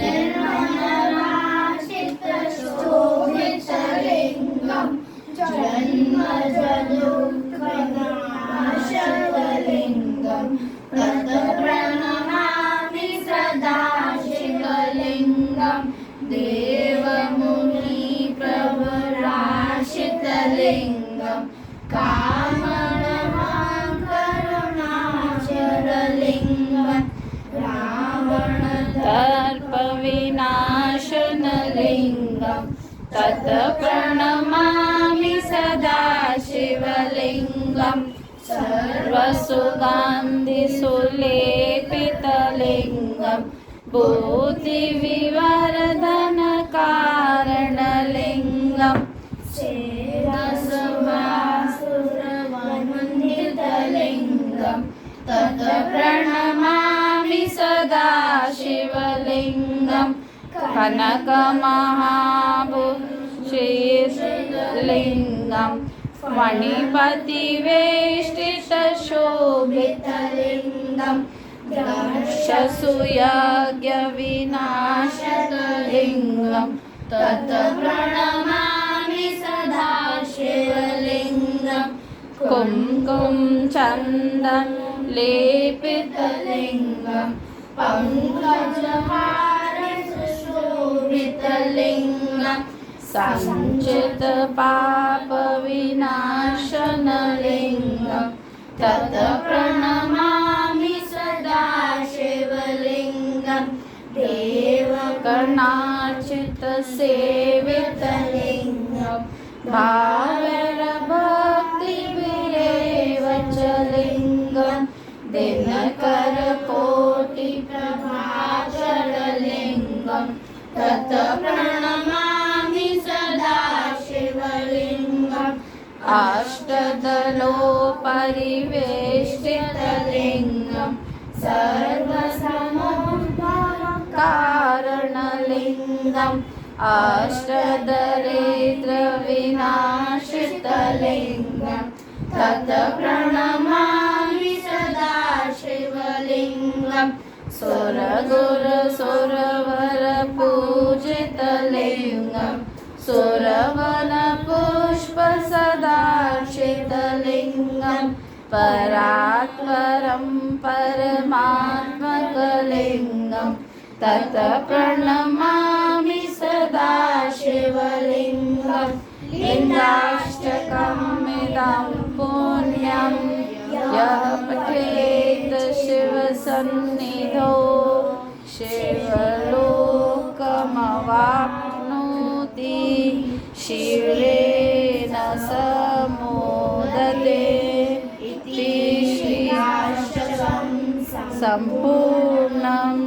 निर्मलभाषितशोभितलिङ्गं जन्मजदुःखनाशकलिङ्गं तत् प्रणमामि सदा शिवलिङ्गं देवमुनिप्रभुराशितलिङ्गं कामणमाकरुणाचरलिङ्गं रावणदर्पविनाशनलिङ्गं तत् प्रणमामि सदा शिवलिङ्गं सर्वसुगन्धिसुलेपितलिङ्गं बुद्धिविवर्धनकारणलिङ्गं छेदसभासुरवन्दितलिङ्गं तत् प्रणमामि सदा शिवलिङ्गं कनकमहाभूषितलिङ्गं मणिपतिवेष्टितशोभितलिङ्गं दक्षसूयज्ञविनाशकलिङ्गं तत् प्रणमामि सदा शिवलिङ्गं कुङ्कुमचन्दनलेपितलिङ्गं पङ्कजहारशोभितलिङ्गं सञ्चितपापविनाशनलिङ्गं तत् प्रणमामि सदा शिवलिङ्गं देवकर्णार्चितसेवितलिङ्गं भावरभक्तिभिरेव च लिङ्गं दिनकरकोटिप्रभाचरलिङ्गं तत् प्रणमामि सदा शिवलिङ्गम् अष्टदलोपरिवेष्टितलिङ्गं सर्वसमुद्भवकारणलिङ्गम् अष्टदरिद्रविनाशितलिङ्गं तत् प्रणमामि सदा शिवलिङ्गं सुरगुरुसुरवरपूजितलिङ्गं सुरवनपुष्पसदार्चितलिङ्गं परात्परं परमात्मकलिङ्गं तत् प्रणमामि सदा शिवलिङ्गं लिङ्गाष्टकमिदं पुण्यं यः पठेत् शिवसन्निधौ शिवलोकमवाप्नोति शिवेन समोदते इति श्रीअष्टकं सम्पूर्णम्।